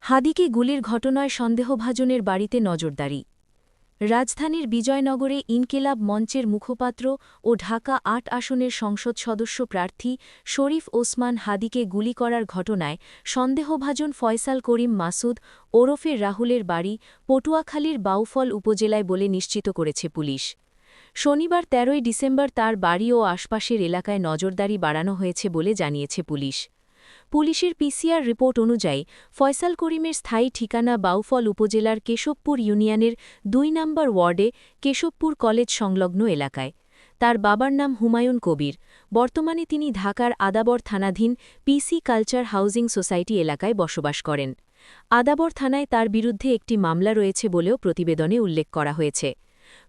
হাদিকে গুলির ঘটনায় সন্দেহভাজনের বাড়িতে নজরদারি। রাজধানীর বিজয়নগরে ইনকিলাব মঞ্চের মুখপাত্র ও ঢাকা ৮ আসনের সংসদ সদস্য প্রার্থী শরীফ ওসমান হাদিকে গুলি করার ঘটনায় সন্দেহভাজন ফয়সাল করিম মাসুদ ওরফে রাহুলের বাড়ি পটুয়াখালীর বাউফল উপজেলায় বলে নিশ্চিত করেছে পুলিশ। শনিবার ১৩ ডিসেম্বর তার বাড়ি ও আশপাশের এলাকায় নজরদারি বাড়ানো হয়েছে বলে জানিয়েছে পুলিশ। পুলিশের পিসিআর রিপোর্ট অনুযায়ী ফয়সাল করিমের স্থায়ী ঠিকানা বাউফল উপজেলার কেশবপুর ইউনিয়নের ২ নম্বর ওয়ার্ডে কেশবপুর কলেজ সংলগ্ন এলাকায়। তার বাবার নাম হুমায়ুন কবির। বর্তমানে তিনি ঢাকার আদাবর থানাধীন পিসি কালচার হাউজিং সোসাইটি এলাকায় বসবাস করেন। আদাবর থানায় তার বিরুদ্ধে একটি মামলা রয়েছে বলেও প্রতিবেদনে উল্লেখ করা হয়েছে।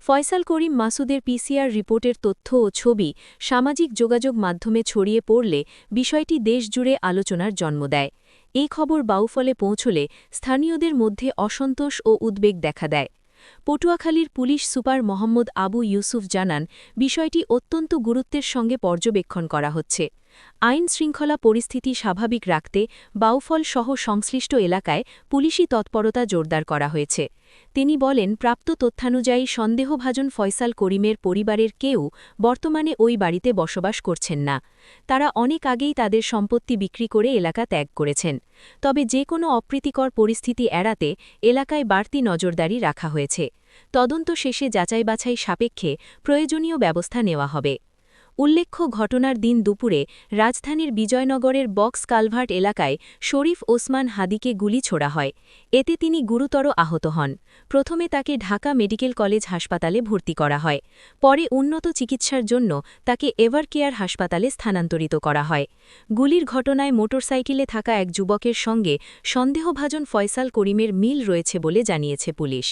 ফয়সাল করিম মাসুদের পিসিআর রিপোর্টের তথ্য ও ছবি সামাজিক যোগাযোগ মাধ্যমে ছড়িয়ে পড়লে বিষয়টি দেশজুড়ে আলোচনার জন্ম দেয়। এই খবর বাউফলে পৌঁছলে স্থানীয়দের মধ্যে অসন্তোষ ও উদ্বেগ দেখা দেয়। পটুয়াখালীর পুলিশ সুপার মোহাম্মদ আবু ইউসুফ জানান, বিষয়টি অত্যন্ত গুরুত্বের সঙ্গে পর্যবেক্ষণ করা হচ্ছে। আইন শৃঙ্খলা পরিস্থিতি স্বাভাবিক রাখতে বাউফল সহ সংশ্লিষ্ট এলাকায় পুলিশি তৎপরতা জোরদার করা হয়েছে। তিনি বলেন, প্রাপ্ত তথ্যানুযায়ী সন্দেহভাজন ফয়সাল করিমের পরিবারের কেউ বর্তমানে ওই বাড়িতে বসবাস করছেন না। তারা অনেক আগেই তাদের সম্পত্তি বিক্রি করে এলাকা ত্যাগ করেছেন। তবে যে কোনো অপ্রীতিকর পরিস্থিতি এড়াতে এলাকায় বাড়তি নজরদারি রাখা হয়েছে। তদন্ত শেষে যাচাই-বাছাই সাপেক্ষে প্রয়োজনীয় ব্যবস্থা নেওয়া হবে। উল্লেখ্য, ঘটনার দিন দুপুরে রাজধানীর বিজয়নগরের বক্স কালভার্ট এলাকায় শরীফ ওসমান হাদিকে গুলি ছোড়া হয়। এতে তিনি গুরুতর আহত হন। প্রথমে তাকে ঢাকা মেডিকেল কলেজ হাসপাতালে ভর্তি করা হয়। পরে উন্নত চিকিৎসার জন্য তাকে এভারকেয়ার হাসপাতালে স্থানান্তরিত করা হয়। গুলির ঘটনায় মোটরসাইকেলে থাকা এক যুবকের সঙ্গে সন্দেহভাজন ফয়সাল করিমের মিল রয়েছে বলে জানিয়েছে পুলিশ।